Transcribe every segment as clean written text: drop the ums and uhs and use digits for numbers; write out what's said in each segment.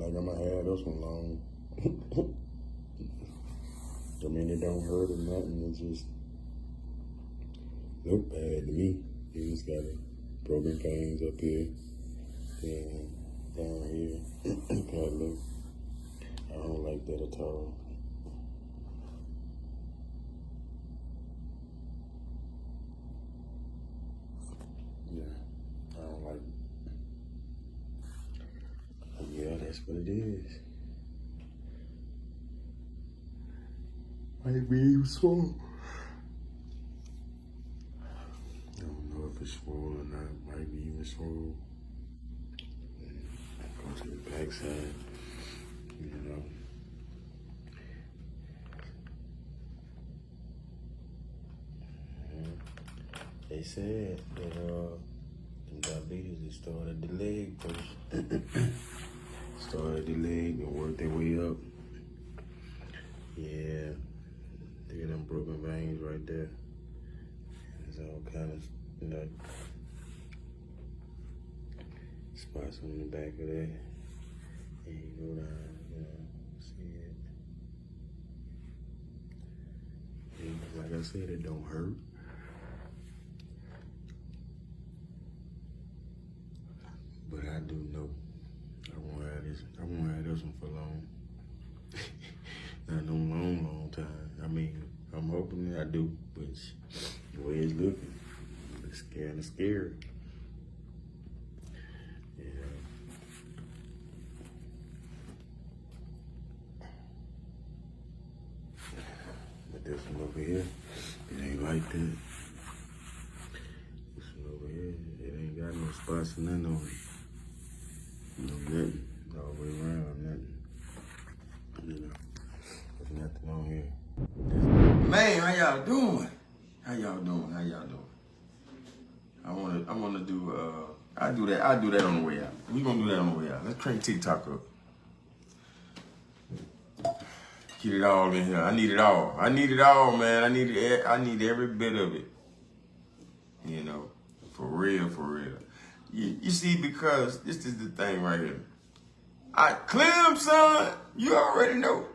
like I'm gonna have this one long. I mean, it don't hurt or nothing. It just look bad to me. You just got a broken veins up here and down here. Kind of look. I don't like that at all. Yeah, I don't like it. Yeah, that's what it is. Might be even swollen. I don't know if it's swollen or not. Might be even swollen. Go to the backside, you know. They said that them diabetes, they started at the leg first. Started at the leg and worked their way up. Yeah. Look at them broken veins right there. There's all kind of, you know, spots on the back of that. And you go down, you know, see it. And like I said, it don't hurt. But I do know I won't have this one for long. Not no long time. I mean, I'm hoping that I do, but the way it's looking, it's kind of scary. Yeah. But this one over here, it ain't like that. This one over here, it ain't got no spots or nothing on it. No nothing, all the way around, nothing. You know, there's nothing on here. Man, how y'all doing? How y'all doing? I wanna do I do that on the way out. We gonna do that on the way out. Let's crank TikTok up. Get it all in here. I need it all, man. I need every bit of it. You know, for real. You see, because this is the thing right here. Clem, son, you already know.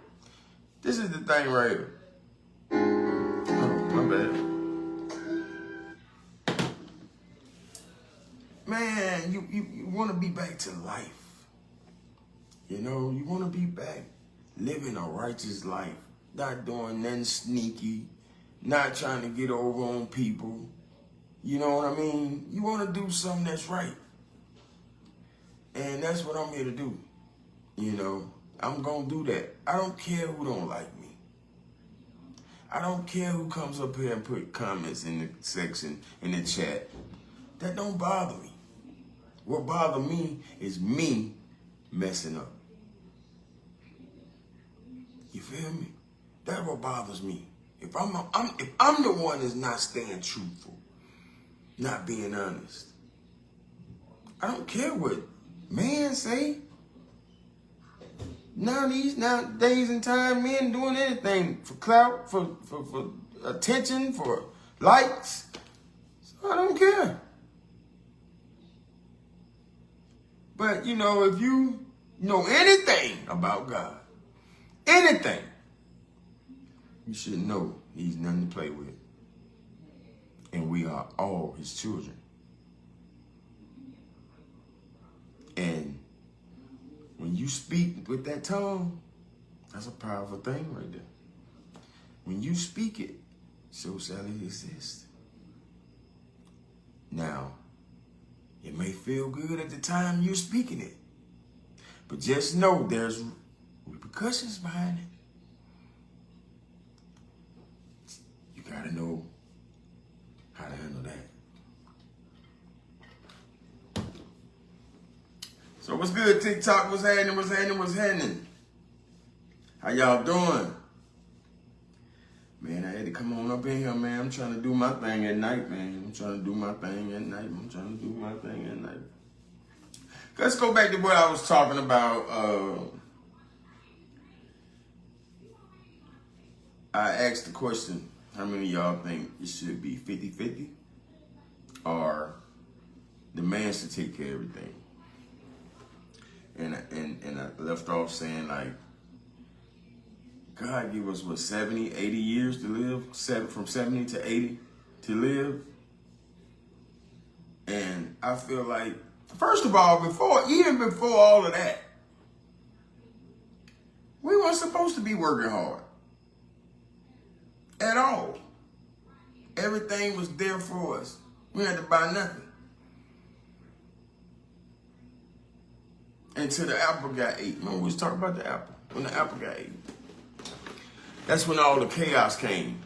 This is the thing right here. Oh, my bad. Man, you want to be back to life. You know, you want to be back living a righteous life. Not doing nothing sneaky. Not trying to get over on people. You know what I mean? You want to do something that's right. And that's what I'm here to do. You know, I'm going to do that. I don't care who don't like me. I don't care who comes up here and put comments in the section, in the chat. That don't bother me. What bothers me is me messing up. You feel me? That's what bothers me. If I'm the one that's not staying truthful, not being honest, I don't care what man say. Nowadays and time, men doing anything for clout, for attention, for likes. So I don't care. But you know, if you know anything about God, anything, you should know he's nothing to play with. And we are all his children. And when you speak with that tongue, that's a powerful thing right there. When you speak it, so shall it exist. Now, it may feel good at the time you're speaking it, but just know there's repercussions behind it. You gotta know how to handle that. So what's good, TikTok? What's happening? How y'all doing? Man, I had to come on up in here, man. I'm trying to do my thing at night, man. Let's go back to what I was talking about. I asked the question, how many of y'all think it should be 50-50? Or the man should take care of everything? And I left off saying, like, God gave us, what, 70, 80 years to live? From 70 to 80 to live. And I feel like, first of all, even before all of that, we weren't supposed to be working hard at all. Everything was there for us. We had to buy nothing. Until the apple got ate. Remember we was talking about the apple? When the apple got ate. That's when all the chaos came.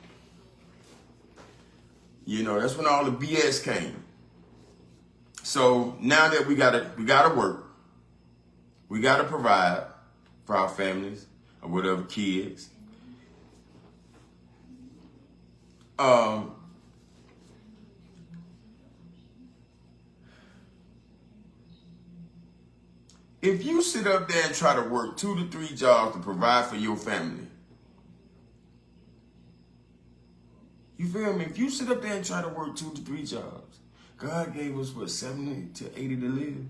You know, that's when all the BS came. So now that we gotta work, we gotta provide for our families or whatever, kids. If you sit up there and try to work 2 to 3 jobs to provide for your family, you feel me? If you sit up there and try to work 2 to 3 jobs, God gave us, what, 70 to 80 to live?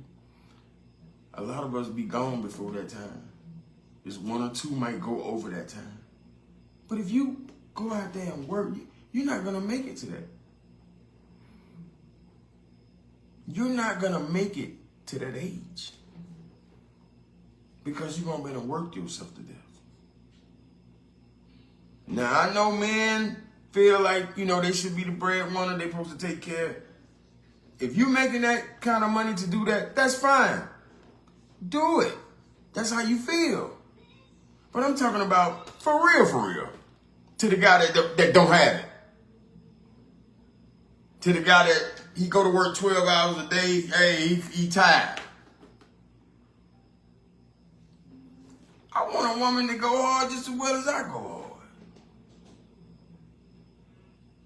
A lot of us be gone before that time. Just 1 or 2 might go over that time. But if you go out there and work, you're not going to make it to that. You're not going to make it to that age. Because you're going to be able to work yourself to death. Now, I know men feel like, you know, they should be the breadwinner. They're supposed to take care. If you're making that kind of money to do that, that's fine. Do it. That's how you feel. But I'm talking about for real. To the guy that don't have it. To the guy that he go to work 12 hours a day. Hey, he tired. I want a woman to go hard just as well as I go hard.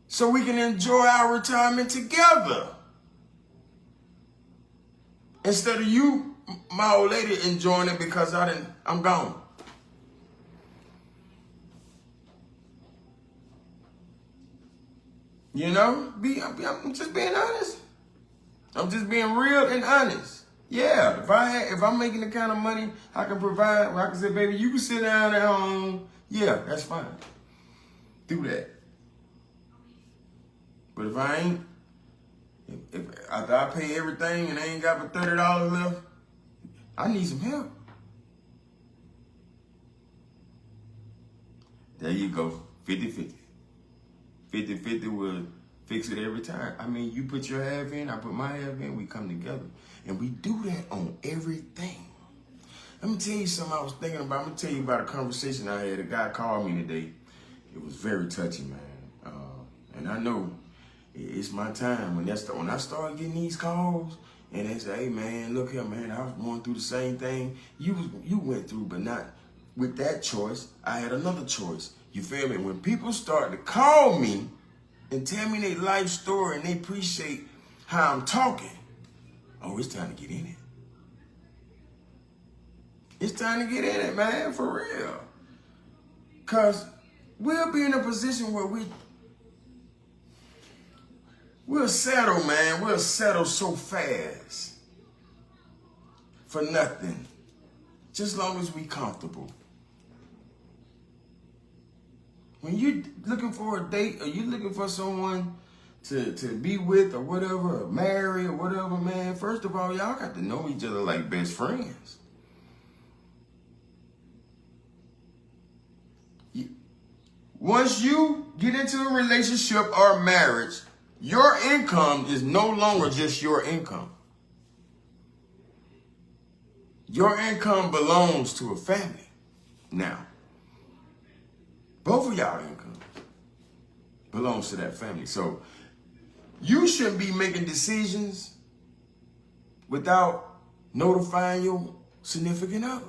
So we can enjoy our retirement together. Instead of you, my old lady, enjoying it because I'm gone. You know, I'm just being honest. I'm just being real and honest. Yeah, if I'm making the kind of money I can provide, where I can say, baby, you can sit down at home. Yeah, that's fine. Do that. But if I ain't, if after I pay everything and I ain't got but $30 left, I need some help. There you go, 50-50. 50-50 will fix it every time. I mean, you put your half in, I put my half in, we come together. And we do that on everything. Let me tell you something I was thinking about. I'm going to tell you about a conversation I had. A guy called me today. It was very touching, man. And I know it's my time. When I started getting these calls, and they say, hey, man, look here, man, I was going through the same thing you went through, but not with that choice. I had another choice. You feel me? When people start to call me and tell me their life story and they appreciate how I'm talking, oh, it's time to get in it. It's time to get in it, man, for real. Because we'll be in a position where we'll settle, man. We'll settle so fast for nothing. Just as long as we comfortable. When you're looking for a date or you're looking for someone to be with or whatever, or marry or whatever, man, first of all, y'all got to know each other like best friends. Once you get into a relationship or marriage, your income is no longer just your income. Your income belongs to a family now. Both of y'all income belongs to that family. So you shouldn't be making decisions without notifying your significant other.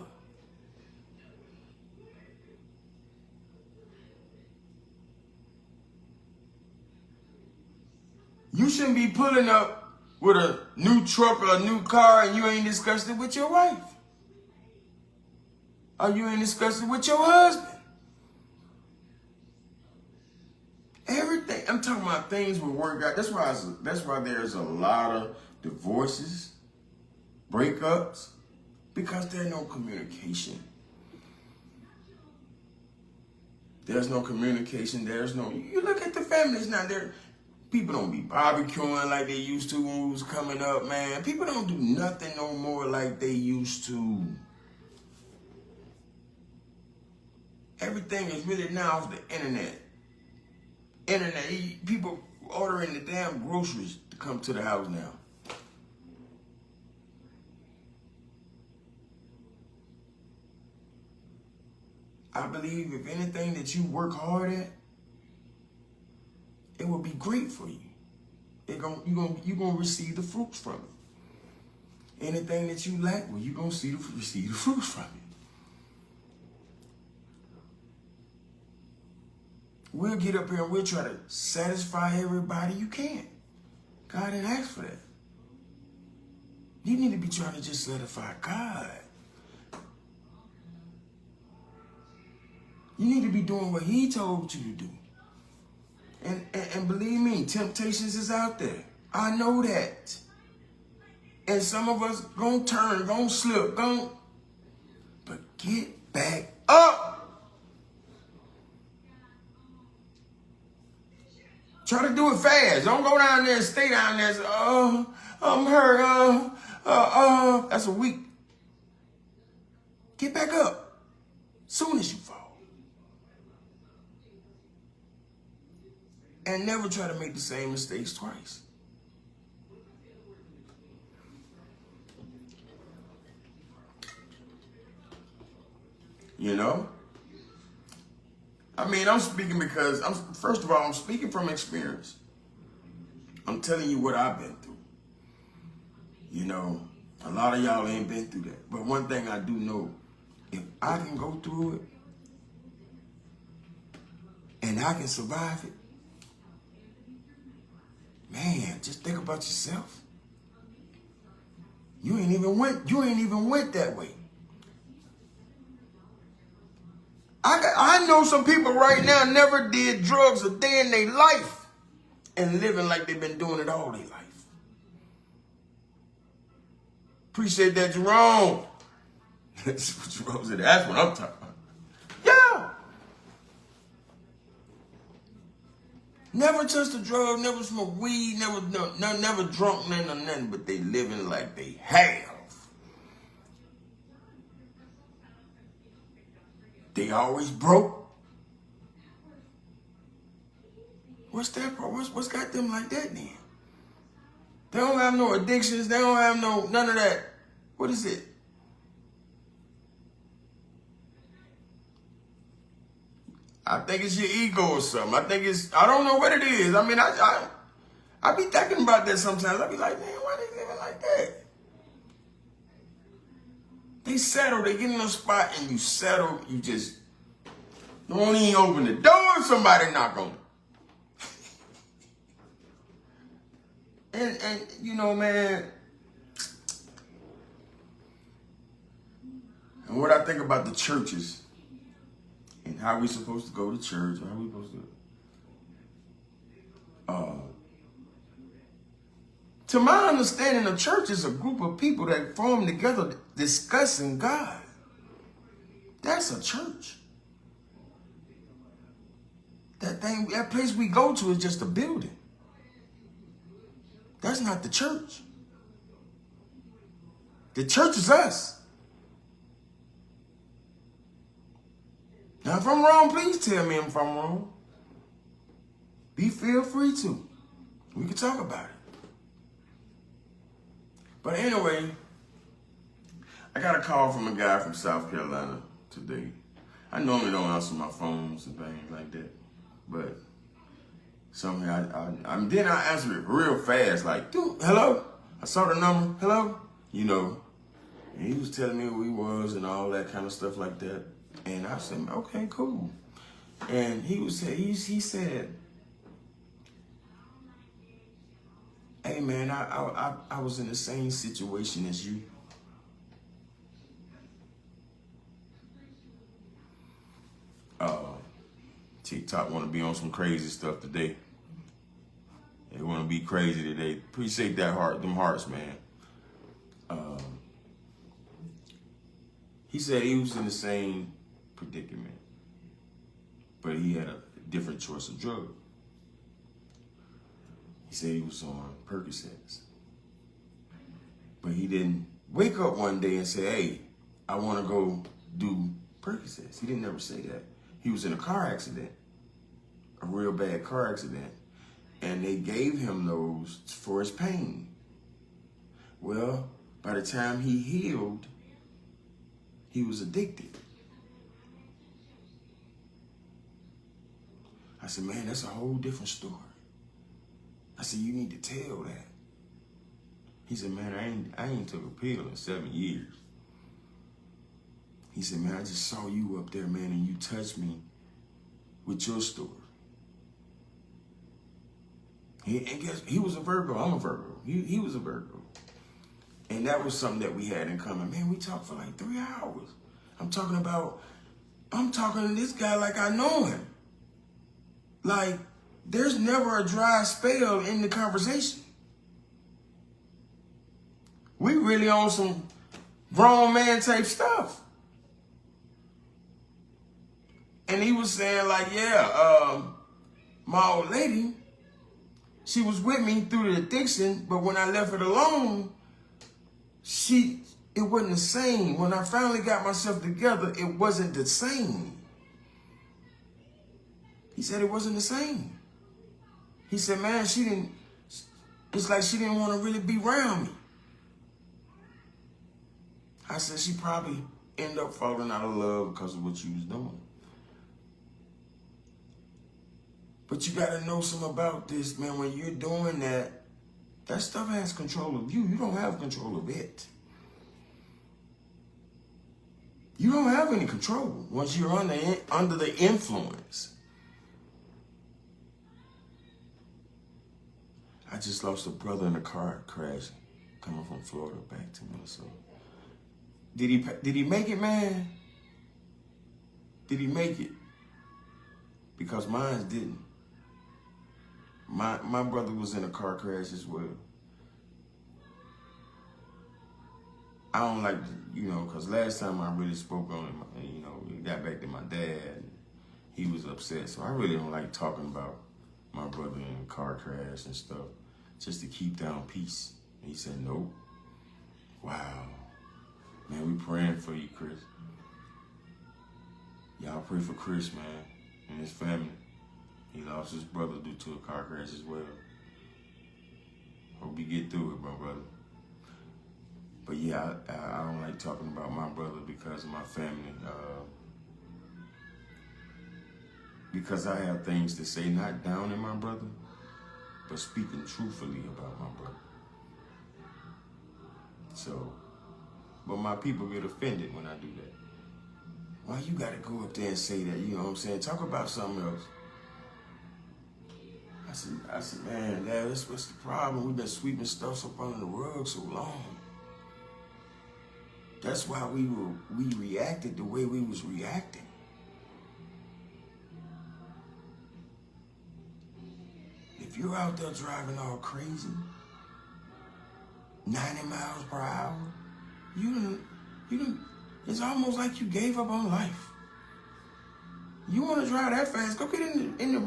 You shouldn't be pulling up with a new truck or a new car and you ain't discussed it with your wife. Or you ain't discussed it with your husband. Everything. I'm talking about things will work out. That's why there's a lot of divorces, breakups, Because there's no communication. There's no communication. There's no, you look at the families now, people don't be barbecuing like they used to when we was coming up, man. People don't do nothing no more like they used to. Everything is really now off the internet. People ordering the damn groceries to come to the house now. I believe if anything that you work hard at, it will be great for you. You're gonna receive the fruits from it. Anything that you lack, well, you're gonna receive the fruits from it. We'll get up here and we'll try to satisfy everybody. You can't. God didn't ask for that. You need to be trying to just satisfy God. You need to be doing what he told you to do. And believe me, temptations is out there. I know that. And some of us gonna turn, gonna slip, but get back up. Try to do it fast. Don't go down there and stay down there and say, oh, I'm hurt. That's a week. Get back up soon as you fall. And never try to make the same mistakes twice. You know? I mean, I'm speaking because, first of all, I'm speaking from experience. I'm telling you what I've been through. You know, a lot of y'all ain't been through that. But one thing I do know, if I can go through it, and I can survive it, man, just think about yourself. You ain't even went that way. I know some people right now never did drugs a day in their life and living like they've been doing it all their life. Appreciate that, Jerome. That's what Jerome said. That's what I'm talking about. Yeah. Never touched a drug, never smoked weed, never drunk nothing, but they living like they have. They always broke. What's that part? What's got them like that then? They don't have no addictions. They don't have none of that. What is it? I think it's your ego or something. I don't know what it is. I mean, I be thinking about that sometimes. I be like, man, why they living like that? They settle, they get in a spot and you settle, you just don't even open the door, somebody knock on it. And you know, man, and what I think about the churches and how we supposed to go to church, how we supposed to my understanding, a church is a group of people that form together discussing God. That's a church. That place we go to is just a building. That's not the church. The church is us. Now, if I'm wrong, please tell me if I'm wrong. Feel free to. We can talk about it. But anyway, I got a call from a guy from South Carolina today. I normally don't answer my phones and things like that, but somehow then I answered it real fast, like, dude, hello? I saw the number, hello? You know, and he was telling me who he was and all that kind of stuff like that. And I said, okay, cool. And he said, hey man, I was in the same situation as you. TikTok want to be on some crazy stuff today. They want to be crazy today. Appreciate that them hearts, man. He said he was in the same predicament, but he had a different choice of drug. He said he was on Percocets. But he didn't wake up one day and say, hey, I want to go do Percocets. He didn't ever say that. He was in a car accident, a real bad car accident, and they gave him those for his pain. Well, by the time he healed, he was addicted. I said, man, that's a whole different story. I said, you need to tell that. He said, man, I ain't took a pill in 7 years. He said, man, I just saw you up there, man, and you touched me with your story. And guess he was a Virgo. I'm a Virgo. He was a Virgo. And that was something that we had in common. Man, we talked for like 3 hours. I'm talking to this guy like I know him. Like, there's never a dry spell in the conversation. We really on some grown man type stuff. And he was saying like, yeah, my old lady, she was with me through the addiction, but when I left it alone, it wasn't the same. When I finally got myself together, it wasn't the same. He said it wasn't the same. He said, man, it's like she didn't want to really be around me. I said, she probably ended up falling out of love because of what you was doing. But you got to know something about this, man. When you're doing that, that stuff has control of you. You don't have control of it. You don't have any control once you're under the influence. I just lost a brother in a car crash coming from Florida back to Minnesota. Did he make it, man? Did he make it? Because mine didn't. My brother was in a car crash as well. I don't like, because last time I really spoke on him, it got back to my dad. He was upset. So I really don't like talking about my brother in a car crash and stuff, just to keep down peace. And he said, nope. Wow. Man, we praying for you, Chris. Y'all pray for Chris, man, and his family. He lost his brother due to a car crash as well. Hope you get through it, my brother. But yeah, I don't like talking about my brother because of my family. Because I have things to say, not down in my brother, but speaking truthfully about my brother. So, but my people get offended when I do that. Why you gotta go up there and say that? You know what I'm saying? Talk about something else. I said, man, Dad, that's what's the problem. We've been sweeping stuff up under the rug so long. That's why we reacted the way we was reacting. If you're out there driving all crazy, 90 miles per hour, it's almost like you gave up on life. You want to drive that fast? Go get in the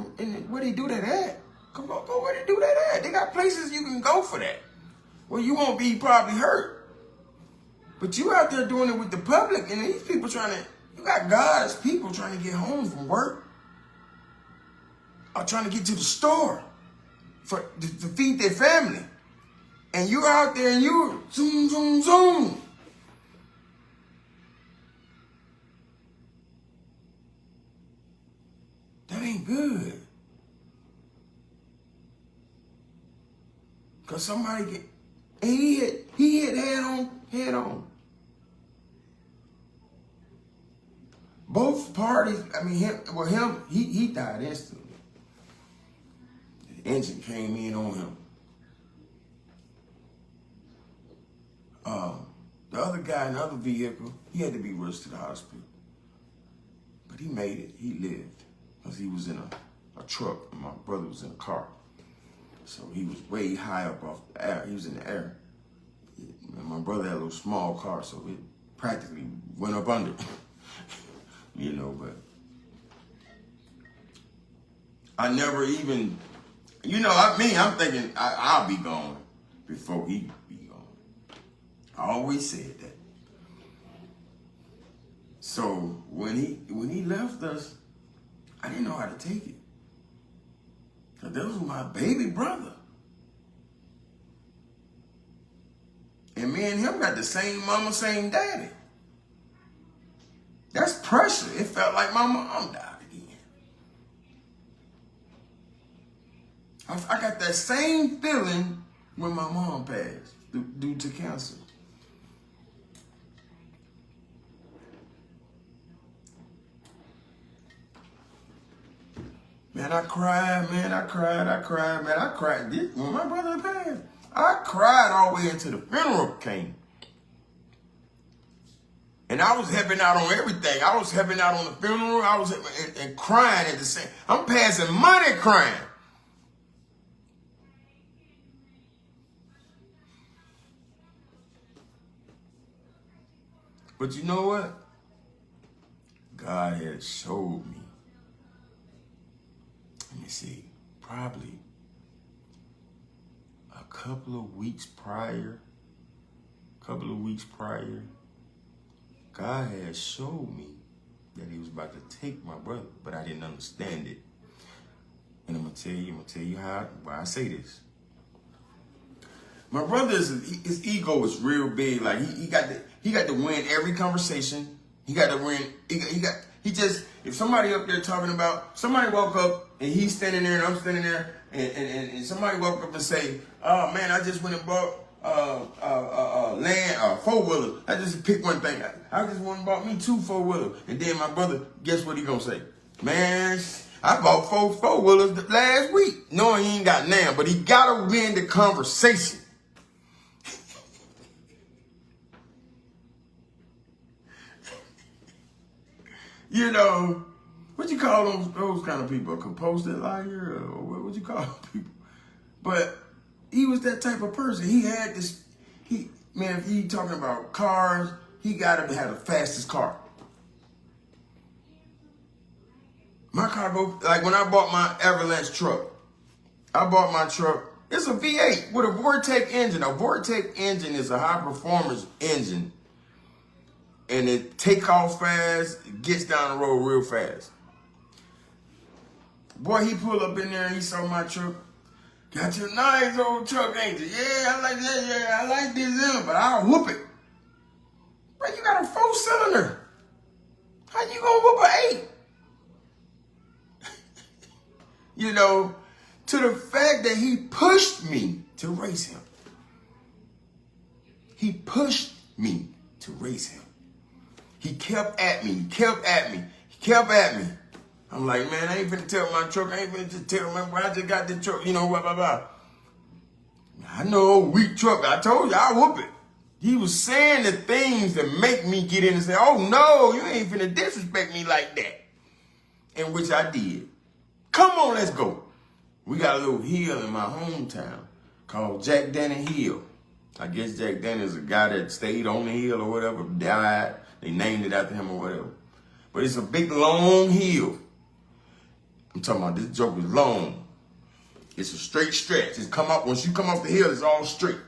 where they do that at. Go where they do that at. They got places you can go for that, where you won't be probably hurt. But you out there doing it with the public, and these people you got God's people trying to get home from work, or trying to get to the store to feed their family. And you're out there and you're zoom, zoom, zoom. That ain't good. Cause somebody he hit head on. Both parties, he died instantly. The engine came in on him. The other guy in the other vehicle, he had to be rushed to the hospital. But he made it, he lived. Because he was in a truck and my brother was in a car. So he was way high up off the air. He was in the air. And my brother had a little small car, so practically went up under. You know, but I never even, you know, I'm thinking I'll be gone before he be gone. I always said that. So when he left us, I didn't know how to take it. Cause that was my baby brother. And me and him got the same mama, same daddy. That's pressure. It felt like my mom died again. I got that same feeling when my mom passed due to cancer. Man, I cried, man. I cried. When my brother passed, I cried all the way until the funeral came. And I was helping out on everything. I was helping out on the funeral. I was and crying at the same. I'm passing money crying. But you know what? God had showed me. Let me see. Probably a couple of weeks prior, God had showed me that he was about to take my brother, but I didn't understand it. And I'm gonna tell you why I say this. My brother his ego is real big. Like he got to win every conversation. He got to win. He just, if somebody up there talking about, somebody walk up and he's standing there and I'm standing there and somebody walk up and say, oh man, I just went and bought land, 4-wheeler. I just picked one thing. I just went and bought me 2 4-wheelers. And then my brother, guess what he gonna say? Man, I bought 4 4-wheelers last week. Knowing he ain't got none, but he gotta win the conversation. You know, what you call those kind of people? A compulsive liar? Or what you call people? But he was that type of person. He had this, if he talking about cars, he gotta have the fastest car. My car like when I bought my Avalanche truck, it's a V8 with a Vortec engine. A Vortec engine is a high performance engine. And it take off fast, gets down the road real fast. Boy, he pulled up in there and he saw my truck. Got your nice old truck, ain't you? Yeah, I like that. Yeah, I like this, but I'll whoop it. Bro, you got a 4-cylinder. How you gonna whoop an 8? You know, to the fact that he pushed me to race him. He pushed me to race him. He kept at me. I'm like, man, I ain't finna tell my truck. I ain't finna just tell my, I just got this truck, blah, blah, blah. I know, weak truck. I told you, I'll whoop it. He was saying the things that make me get in and say, oh, no, you ain't finna disrespect me like that. And which I did. Come on, let's go. We got a little hill in my hometown called Jack Danny Hill. I guess Jack Danny is a guy that stayed on the hill or whatever, died. They named it after him or whatever. But it's a big, long hill. I'm talking about this joke is long. It's a straight stretch. Once you come off the hill, it's all straight.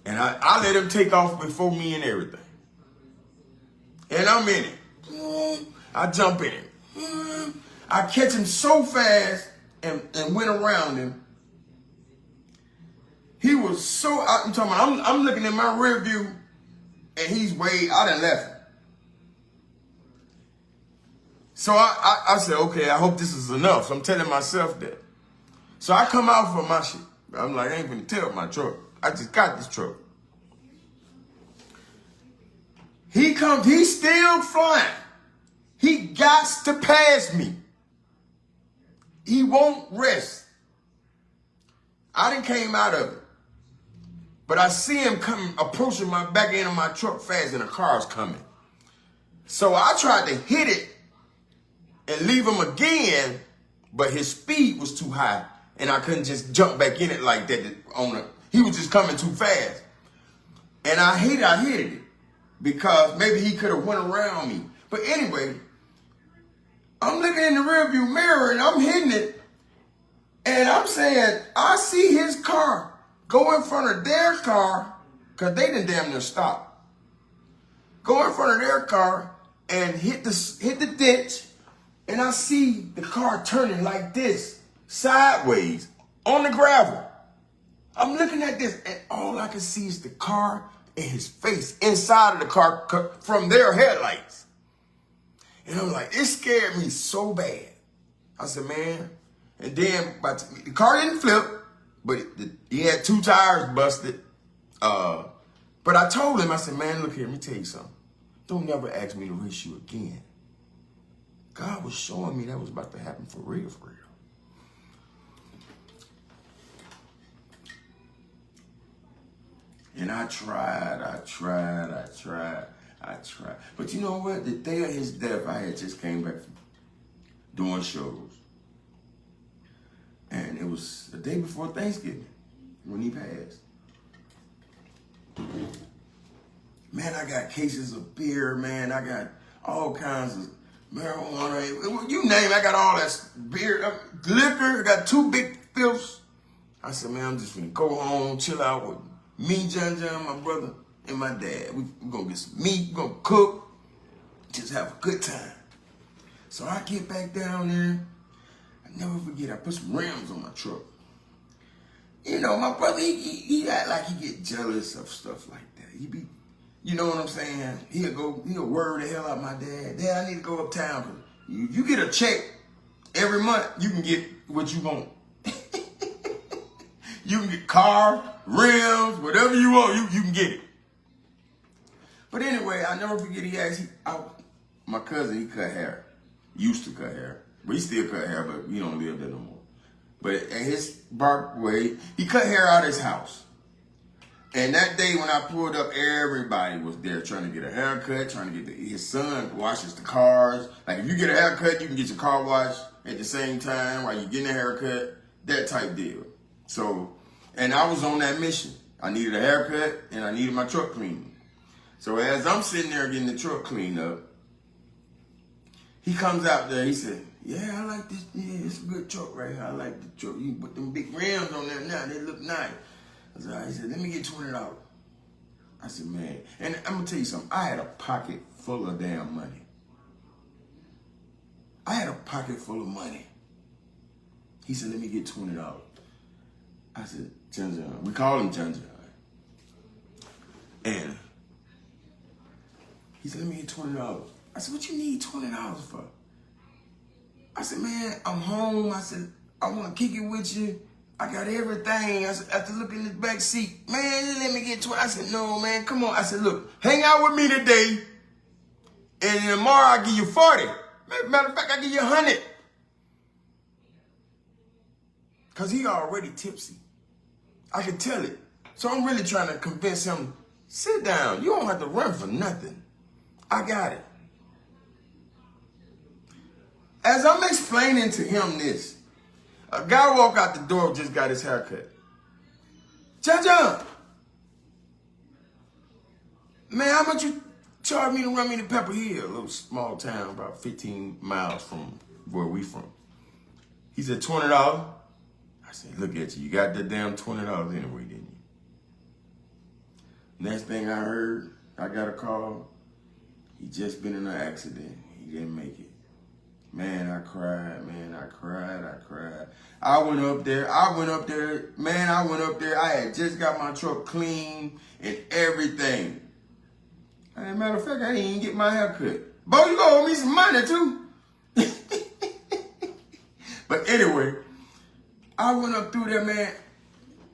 And I let him take off before me and everything. And I'm in it. I jump in it. I catch him so fast and went around him. He was so, I'm talking about, I'm looking in my rear view and he's I done left him. So I said, okay, I hope this is enough. So I'm telling myself that. So I come out for my shit. I'm like, I ain't gonna tell my truck. I just got this truck. He comes, he's still flying. He got to pass me. He won't rest. I done came out of it. But I see him approaching my back end of my truck fast and the car's coming. So I tried to hit it and leave him again, but his speed was too high and I couldn't just jump back in it like that. He was just coming too fast. And I hit it. because maybe he could have went around me. But anyway, I'm looking in the rearview mirror and I'm hitting it. And I'm saying, I see his car go in front of their car, because they didn't damn near stop. Go in front of their car and hit the ditch. And I see the car turning like this, sideways, on the gravel. I'm looking at this, and all I can see is the car and his face inside of the car from their headlights. And I'm like, it scared me so bad. I said, man. And then the car didn't flip, but he had 2 tires busted. But I told him, I said, man, look here, let me tell you something. Don't never ask me to race you again. God was showing me that was about to happen for real, for real. And I tried. But you know what? The day of his death, I had just came back from doing shows. And it was the day before Thanksgiving when he passed. Man, I got cases of beer, man. I got all kinds of marijuana. You name it, I got all that beer, liquor. I got 2 big fifths. I said, man, I'm just gonna go home, chill out with me, John, my brother, and my dad. We're gonna get some meat, we're gonna cook, just have a good time. So I get back down there. I never forget, I put some rims on my truck. You know, my brother, he act like he get jealous of stuff like that. He be, you know what I'm saying? He'll worry the hell out of my dad. Dad, I need to go uptown. If you get a check every month, you can get what you want. You can get car, rims, whatever you want, you can get it. But anyway, I never forget, my cousin, he cut hair. Used to cut hair. But he still cut hair, but he don't live there no more. But at his barberway, he cut hair out of his house. And that day when I pulled up, everybody was there trying to get a haircut, trying to get his son washes the cars. Like if you get a haircut, you can get your car washed at the same time while you're getting a haircut, that type deal. So, and I was on that mission. I needed a haircut and I needed my truck cleaned. So as I'm sitting there getting the truck cleaned up, he comes out there, he said, yeah, I like this. Yeah, it's a good truck right here. I like the truck. You put them big rims on there now. They look nice. I said, he said, let me get $20. I said, man. And I'm going to tell you something. I had a pocket full of damn money. I had a pocket full of money. He said, let me get $20. I said, John. We call him John. And he said, let me get $20. I said, what you need $20 for? I said, man, I'm home. I said, I want to kick it with you. I got everything. I said, after looking in the back seat, man, let me get 20. I said, no, man, come on. I said, look, hang out with me today, and tomorrow I'll give you 40. Matter of fact, I'll give you 100. Because he already tipsy. I can tell it. So I'm really trying to convince him, sit down. You don't have to run for nothing. I got it. As I'm explaining to him this, a guy walked out the door, just got his haircut. John, man, how much you charge me to run me to Pepper Hill, a little small town about 15 miles from where we from? He said, $20. I said, look at you. You got that damn $20 anyway, didn't you? Next thing I heard, I got a call. He just been in an accident. He didn't make it. Man, I cried, man. I cried. I went up there. I had just got my truck clean and everything. As a matter of fact, I didn't even get my hair cut. Bo, you gonna owe me some money too. But anyway, I went up through there, man.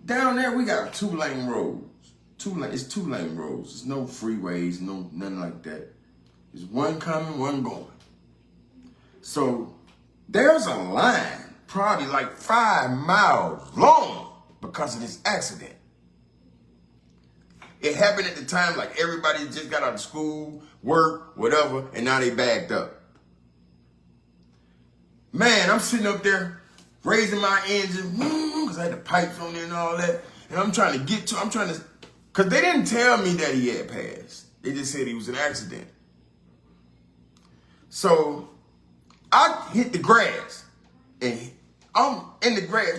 Down there, we got 2-lane roads. It's 2-lane roads. There's no freeways, nothing like that. There's one coming, one going. So there's a line probably like 5 miles long because of this accident. It happened at the time like everybody just got out of school, work, whatever, and now they backed up. Man, I'm sitting up there raising my engine because I had the pipes on there and all that. And I'm trying to, because they didn't tell me that he had passed. They just said he was an accident. So I hit the grass, and I'm in the grass.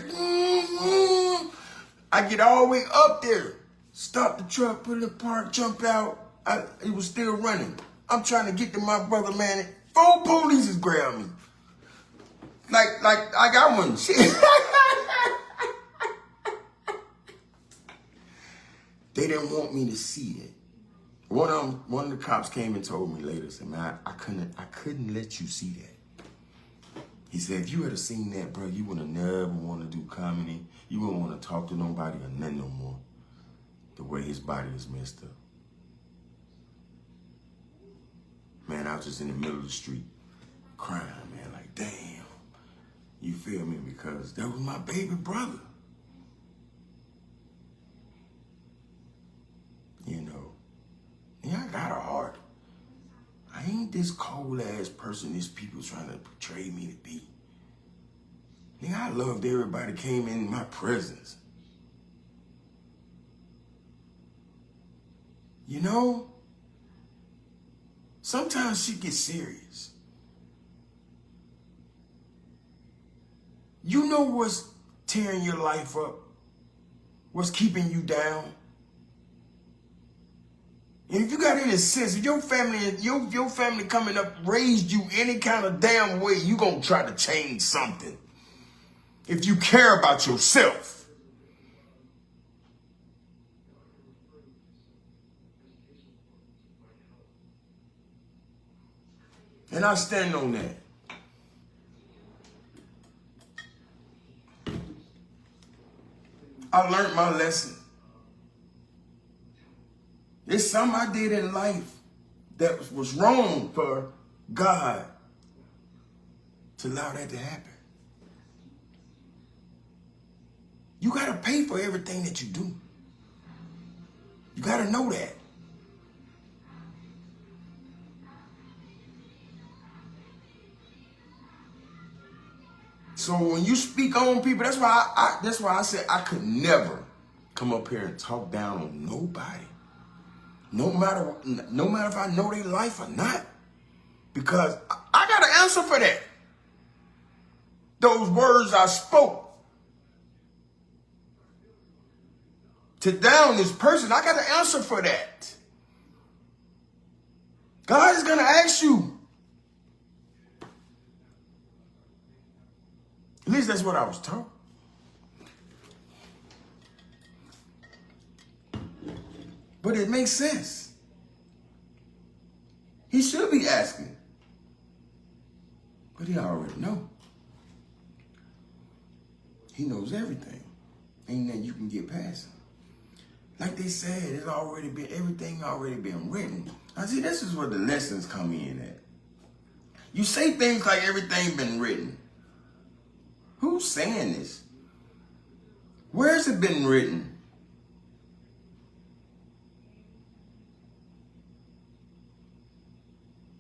I get all the way up there, stop the truck, put it in the park, jump out. It was still running. I'm trying to get to my brother, man. 4 police grabbed me. Like I got one. Shit. They didn't want me to see it. One of the cops came and told me later, said, man, I couldn't let you see that. He said, if you had seen that, bro, you would have never want to do comedy. You wouldn't want to talk to nobody or nothing no more. The way his body is messed up. Man, I was just in the middle of the street crying, man, like, damn. You feel me? Because that was my baby brother. You know, yeah, I got a heart. I ain't this cold ass person these people trying to portray me to be. Nigga, I loved everybody came in my presence. You know, sometimes shit gets serious. You know what's tearing your life up? What's keeping you down? And if you got any sense, if your family coming up raised you any kind of damn way, you gonna try to change something. If you care about yourself. And I stand on that. I learned my lesson. It's something I did in life that was wrong for God to allow that to happen. You got to pay for everything that you do. You got to know that. So when you speak on people, that's why I said I could never come up here and talk down on nobody. No matter if I know their life or not. Because I got to answer for that. Those words I spoke to down this person, I got to answer for that. God is going to ask you. At least that's what I was taught. But it makes sense. He should be asking. But he already know. He knows everything. Ain't nothing you can get past him. Like they said, everything already been written. I see this is where the lessons come in at. You say things like everything been written. Who's saying this? Where's it been written?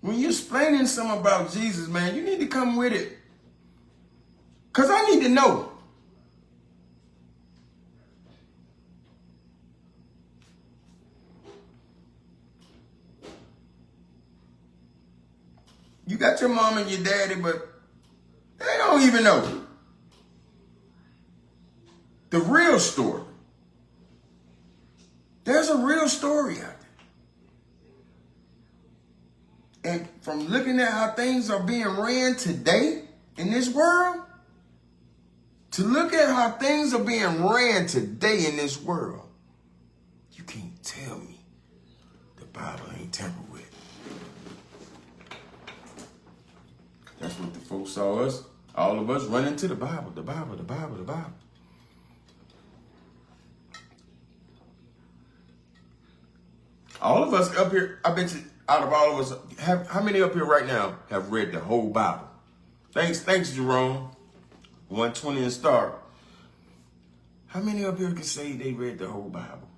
When you're explaining something about Jesus, man, you need to come with it. Because I need to know. You got your mom and your daddy, but they don't even know the real story. There's a real story out there. And from looking at how things are being ran today in this world, to look at how things are being ran today in this world, you can't tell me the Bible ain't tampered with. That's what the folks saw us, all of us running to the Bible, the Bible, the Bible, the Bible. All of us up here, I bet you, out of all of us, how many up here right now have read the whole Bible? Thanks, Jerome. 120 and star. How many up here can say they read the whole Bible?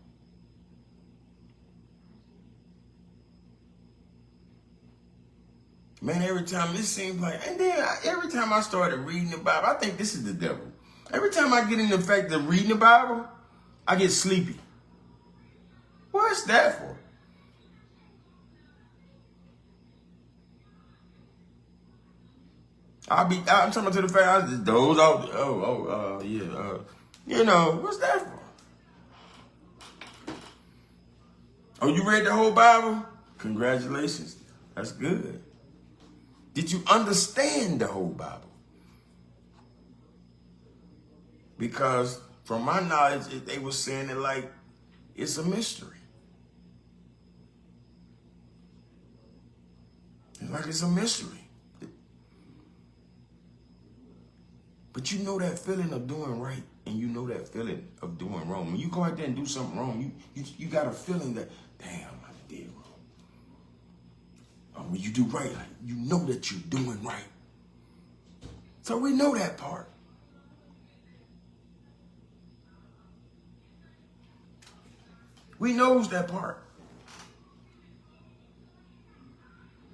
Man, every time it seems like, and then every time I started reading the Bible, I think this is the devil. Every time I get in the fact of reading the Bible, I get sleepy. What's that for? I'm talking to the family. I just doze off. You know, what's that for? Oh, you read the whole Bible? Congratulations. That's good. Did you understand the whole Bible? Because from my knowledge, they were saying it like it's a mystery. It's like it's a mystery. But you know that feeling of doing right, and you know that feeling of doing wrong. When you go out there and do something wrong, you got a feeling that, damn, I did wrong. When you do right, like, you know that you're doing right. So we know that part. We knows that part.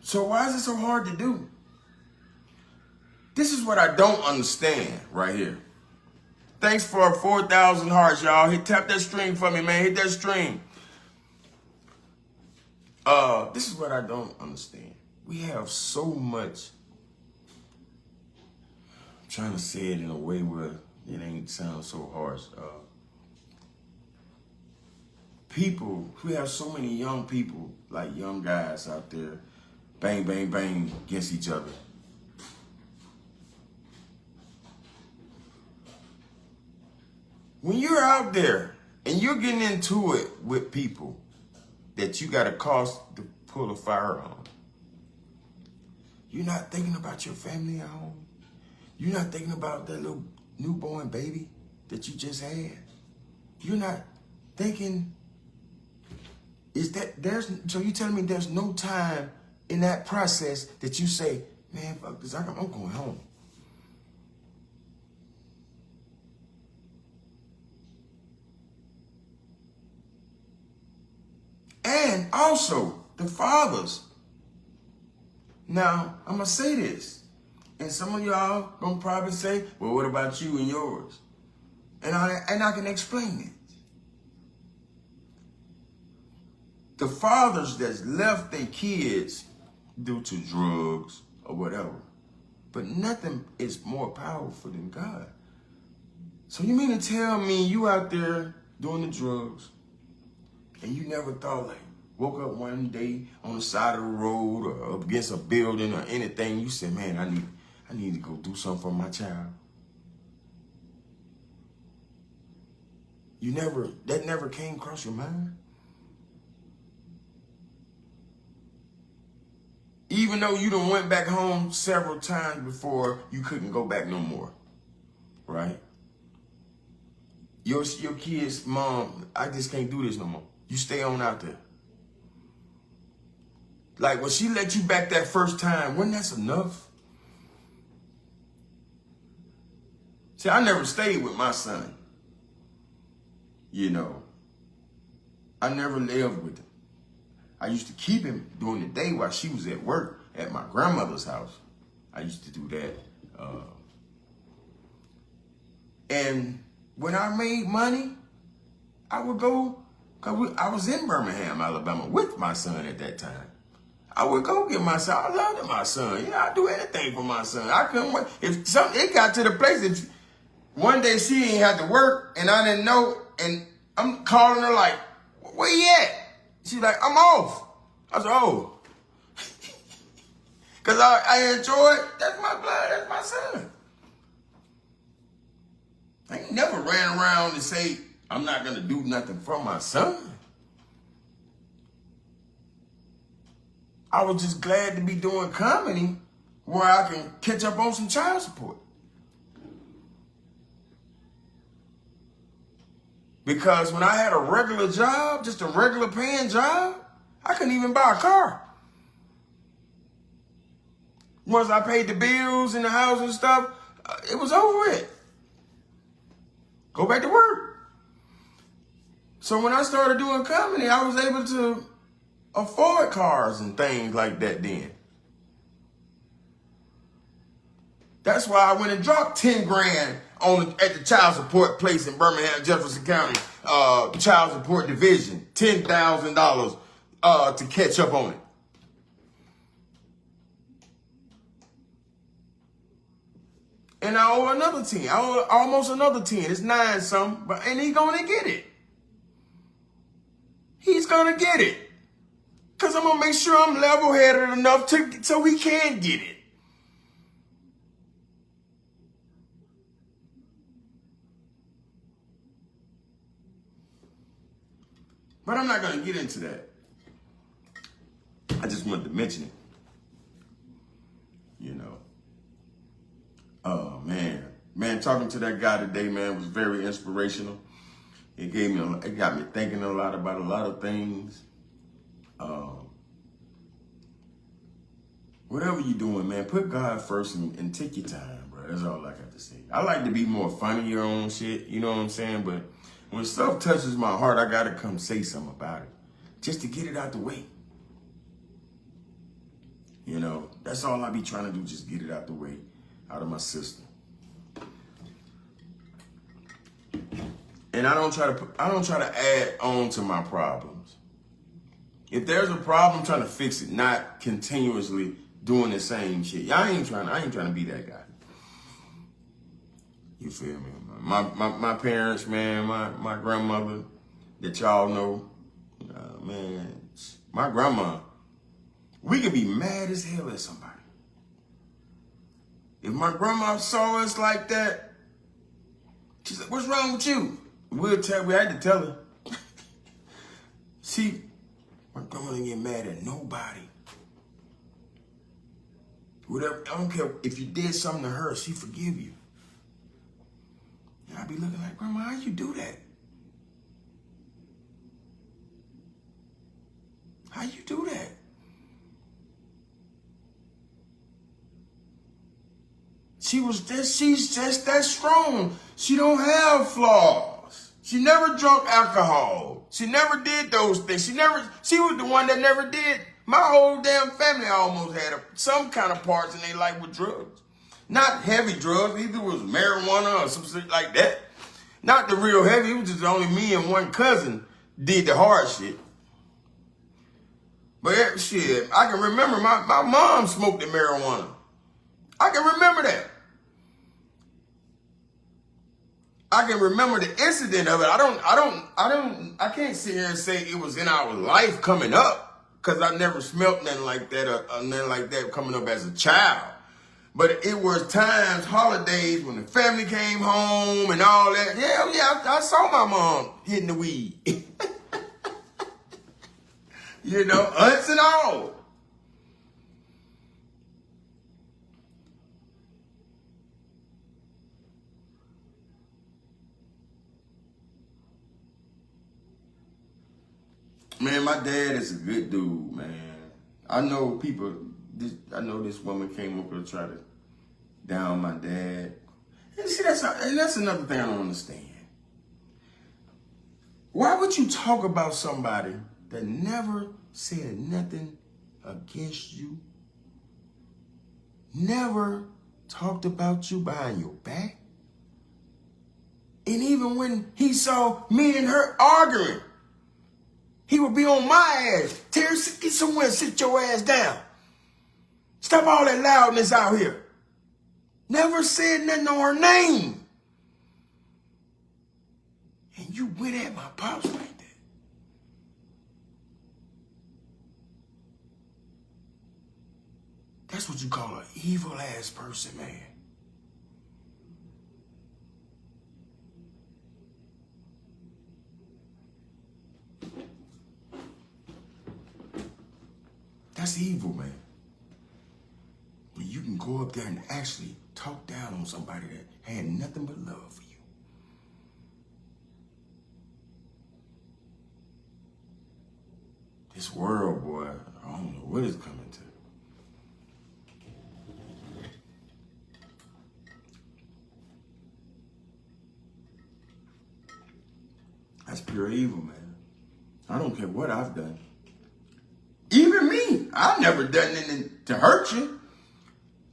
So why is it so hard to do? This is what I don't understand right here. Thanks for 4,000 hearts, y'all. Tap that stream for me, man. Hit that stream. This is what I don't understand. We have so much. I'm trying to say it in a way where it ain't sound so harsh. We have so many young people, like young guys out there, bang, bang, bang against each other. When you're out there and you're getting into it with people that you got a cost to pull a firearm, you're not thinking about your family at home. You're not thinking about that little newborn baby that you just had. You're not thinking, so you telling me there's no time in that process that you say, man, fuck this, I'm going home. And also, the fathers. Now, I'm going to say this. And some of y'all going to probably say, well, what about you and yours? And I can explain it. The fathers that's left their kids due to drugs or whatever. But nothing is more powerful than God. So you mean to tell me you out there doing the drugs, and you never thought, like, woke up one day on the side of the road or up against a building or anything, you said, man, I need to go do something for my child. That never came across your mind? Even though you done went back home several times before, you couldn't go back no more, right? Your kid's mom, I just can't do this no more. You stay on out there. Like, when she let you back that first time, wasn't that enough? See, I never stayed with my son. You know, I never lived with him. I used to keep him during the day while she was at work at my grandmother's house. I used to do that. And when I made money, I would go, because I was in Birmingham, Alabama with my son at that time. I would go get my son. I loved my son. You know, I'd do anything for my son. I couldn't wait. It got to the place that one day she ain't had to work and I didn't know, and I'm calling her like, where you at? She's like, I'm off. I said, oh. Because I enjoy it. That's my blood. That's my son. I ain't never ran around and say, I'm not going to do nothing for my son. I was just glad to be doing comedy where I can catch up on some child support. Because when I had a regular job, just a regular paying job, I couldn't even buy a car. Once I paid the bills and the house and stuff, it was over with. Go back to work. So when I started doing comedy, I was able to afford cars and things like that then. That's why I went and dropped 10 grand at the child support place in Birmingham, Jefferson County, child support division, $10,000 to catch up on it. And I owe another 10. I owe almost another 10. It's 9 something, and he's going to get it. He's going to get it. Because I'm going to make sure I'm level-headed enough so he can get it. But I'm not going to get into that. I just wanted to mention it. You know. Oh, man. Man, talking to that guy today, man, was very inspirational. It got me thinking a lot about a lot of things. Whatever you're doing, man, put God first and take your time, bro. That's all I got to say. I like to be more funnier on shit, you know what I'm saying? But when stuff touches my heart, I got to come say something about it just to get it out the way. You know, that's all I be trying to do, just get it out the way, out of my system. And I don't try to add on to my problems. If there's a problem, I'm trying to fix it, not continuously doing the same shit. I ain't trying to be that guy. You feel me? My parents, man, my grandmother that y'all know, man, my grandma, we could be mad as hell at somebody. If my grandma saw us like that, she said, "What's wrong with you?" We had to tell her. See, my grandma didn't get mad at nobody. Whatever, I don't care if you did something to her, she forgive you. And I be looking like, "Grandma, how you do that? How you do that?" She's just that strong. She don't have flaws. She never drunk alcohol. She never did those things. She was the one that never did. My whole damn family almost had some kind of parts in their life with drugs. Not heavy drugs. Either it was marijuana or some shit like that. Not the real heavy. It was just only me and one cousin did the hard shit. But shit, I can remember my mom smoked the marijuana. I can remember that. I can remember the incident of it. I can't sit here and say it was in our life coming up, because I never smelt nothing like that or nothing like that coming up as a child. But it was times, holidays, when the family came home and all that. Yeah, I saw my mom hitting the weed. You know, aunts and all. Man, my dad is a good dude, man. I know this woman came up here to try to down my dad. And see, that's another thing I don't understand. Why would you talk about somebody that never said nothing against you, never talked about you behind your back? And even when he saw me and her arguing, he would be on my ass. Terry, get somewhere and sit your ass down. Stop all that loudness out here. Never said nothing on her name. And you went at my pops like that. That's what you call an evil ass person, man. That's evil, man. When you can go up there and actually talk down on somebody that had nothing but love for you. This world, boy, I don't know what it's coming to. That's pure evil, man. I don't care what I've done. Even me, I've never done anything to hurt you.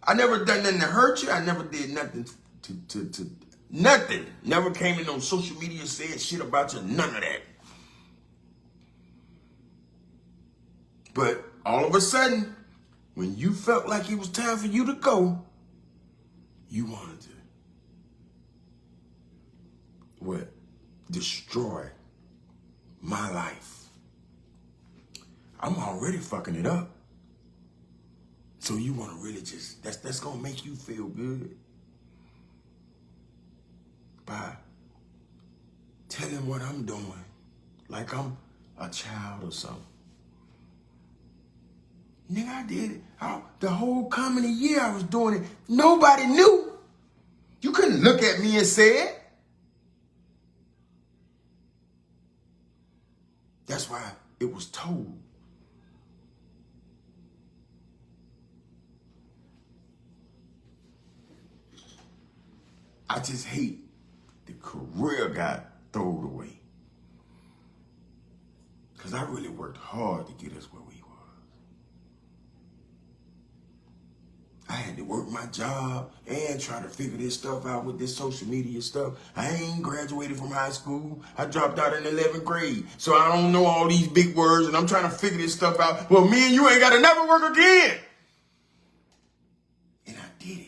I never done nothing to hurt you. I never did nothing to nothing. Never came in on social media and said shit about you. None of that. But all of a sudden, when you felt like it was time for you to go, you wanted to what? Destroy my life. I'm already fucking it up. So you want to really just, that's going to make you feel good by telling what I'm doing like I'm a child or something. Nigga, I did it. The whole comedy year I was doing it. Nobody knew. You couldn't look at me and say it. That's why it was told. I just hate the career got thrown away. Because I really worked hard to get us where we were. I had to work my job and try to figure this stuff out with this social media stuff. I ain't graduated from high school. I dropped out in 11th grade. So I don't know all these big words and I'm trying to figure this stuff out. Well, me and you ain't got to never work again. And I did it.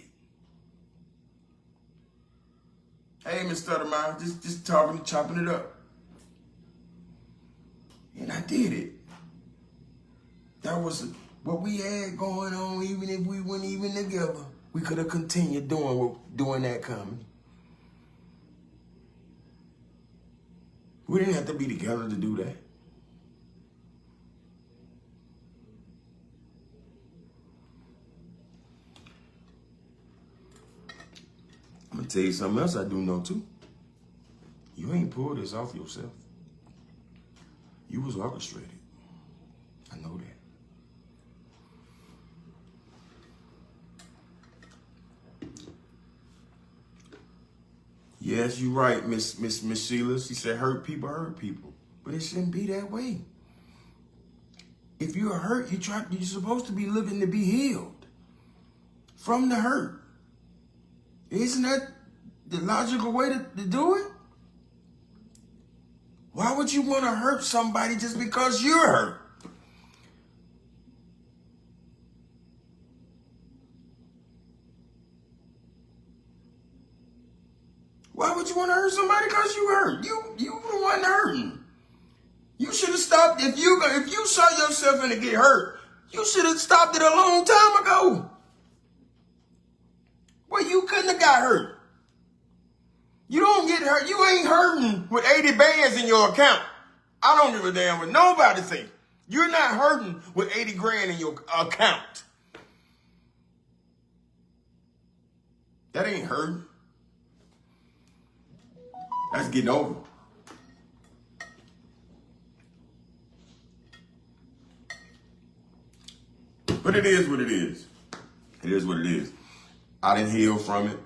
Hey, Miss Stuttermouth, just talking and chopping it up. And I did it. That was what we had going on, even if we weren't even together. We could have continued doing that comedy. We didn't have to be together to do that. I'm gonna tell you something else I do know too. You ain't pulled this off yourself. You was orchestrated. I know that. Yes, you're right, Miss Sheila. She said hurt people. But it shouldn't be that way. If you're hurt, you're supposed to be looking to be healed from the hurt. Isn't that the logical way to do it? Why would you want to hurt somebody just because you're hurt? Why would you want to hurt somebody because you hurt? You the one hurting. You should have stopped. If you saw yourself in to get hurt, you should have stopped it a long time ago. Well, you couldn't have got hurt. You don't get hurt. You ain't hurting with 80 bands in your account. I don't give a damn what nobody say. You're not hurting with 80 grand in your account. That ain't hurting. That's getting over. But it is what it is. It is what it is. I didn't heal from it.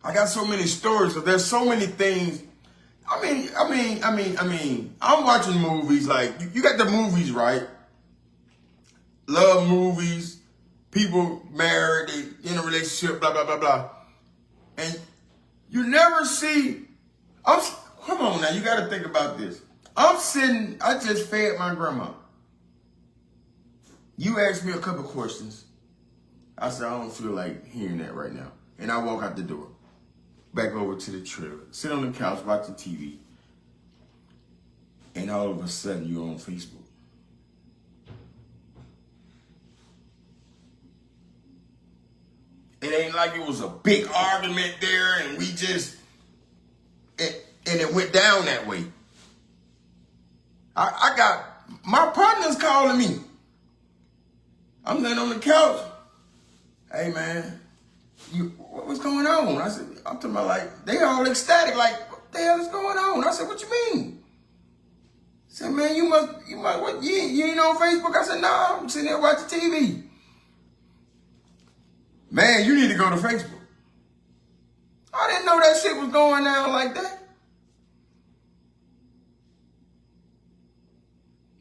I got so many stories, because there's so many things. I'm watching movies like, you got the movies, right? Love movies, people married, they in a relationship, blah, blah, blah, blah. And you never see, come on now, you got to think about this. I just fed my grandma. You asked me a couple questions. I said, I don't feel like hearing that right now. And I walk out the door, back over to the trailer, sit on the couch watching TV. And all of a sudden, you're on Facebook. It ain't like it was a big argument there and and it went down that way. I got my partner's calling me. I'm laying on the couch. Hey man, what's going on? I said, I'm talking about like, they all ecstatic, like, what the hell is going on? I said, what you mean? He said, man, you must, what, you ain't on Facebook? I said, nah, I'm sitting there watching TV. Man, you need to go to Facebook. I didn't know that shit was going down like that.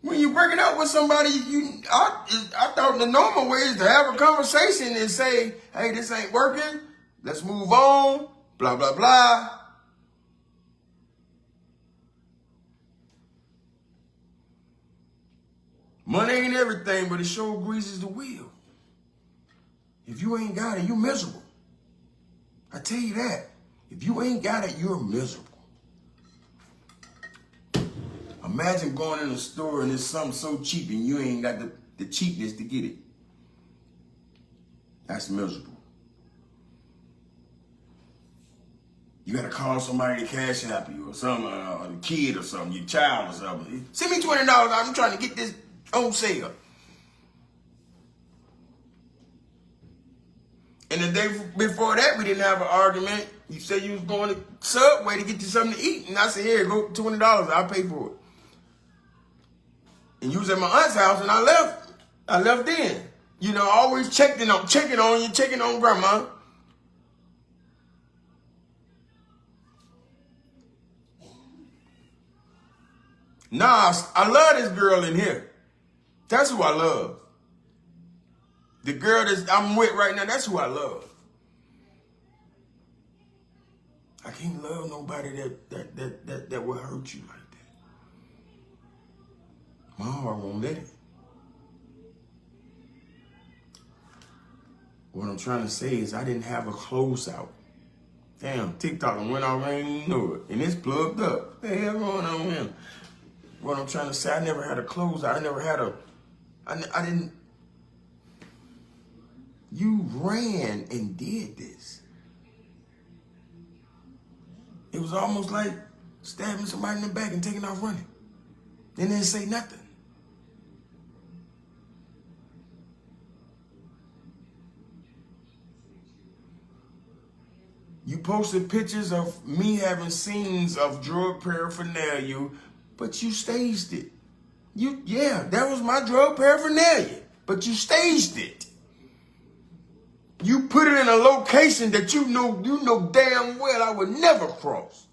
When you're breaking up with somebody, I thought the normal way is to have a conversation and say, hey, this ain't working. Let's move on. Blah, blah, blah. Money ain't everything, but it sure greases the wheel. If you ain't got it, you miserable. I tell you that. If you ain't got it, you're miserable. Imagine going in a store and there's something so cheap and you ain't got the cheapness to get it. That's miserable. You gotta call somebody to cash app you or something, or a kid or something, your child or something. Send me $20, I'm trying to get this on sale. And the day before that, we didn't have an argument. You said you was going to Subway to get you something to eat. And I said, here, go $20, I'll pay for it. And you was at my aunt's house and I left. I left then. You know, always checking on you, checking on grandma. Nah, I love this girl in here. That's who I love. The girl that I'm with right now, that's who I love. I can't love nobody that will hurt you like that. My heart won't let it. What I'm trying to say is I didn't have a closeout. Damn, TikTok went off, I didn't even know it. And it's plugged up. What the hell going on here? What I'm trying to say, I never had a closeout. I never had a, I didn't. You ran and did this. It was almost like stabbing somebody in the back and taking off running. They didn't say nothing. You posted pictures of me having scenes of drug paraphernalia, but you staged it. Yeah, that was my drug paraphernalia, but you staged it. You put it in a location that you know damn well I would never cross.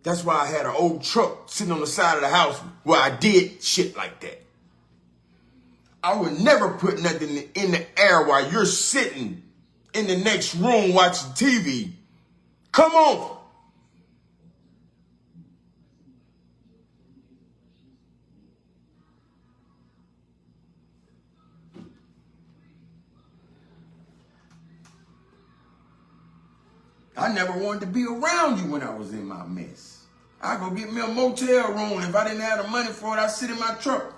That's why I had an old truck sitting on the side of the house where I did shit like that. I would never put nothing in the air while you're sitting in the next room watching TV. Come on. I never wanted to be around you when I was in my mess. I go get me a motel room. If I didn't have the money for it, I'd sit in my truck.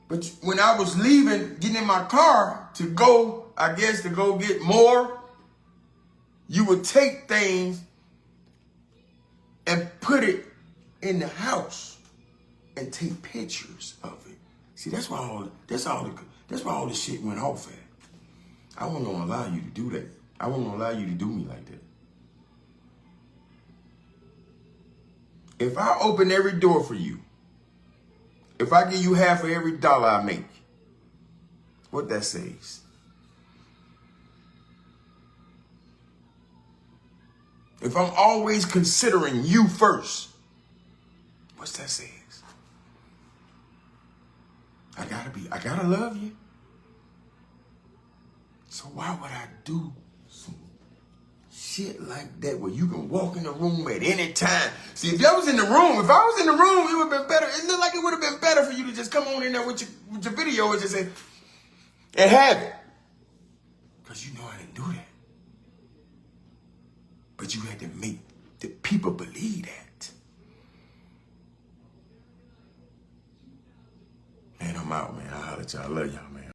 But when I was leaving, getting in my car to go, I guess to go get more, you would take things and put it in the house and take pictures of it. See, that's why all this shit went off at. I wasn't gonna allow you to do that. I wasn't gonna allow you to do me like that. If I open every door for you, if I give you half of every dollar I make, what that says? If I'm always considering you first, what's that says? I gotta love you. So why would I do some shit like that where you can walk in the room at any time? See, if I was in the room, it would have been better. It looked like it would have been better for you to just come on in there with your video and just say, and have it. Because you know I didn't do that. But you had to make the people believe that. Man, I'm out, man. I'll holler at y'all. I love y'all, man.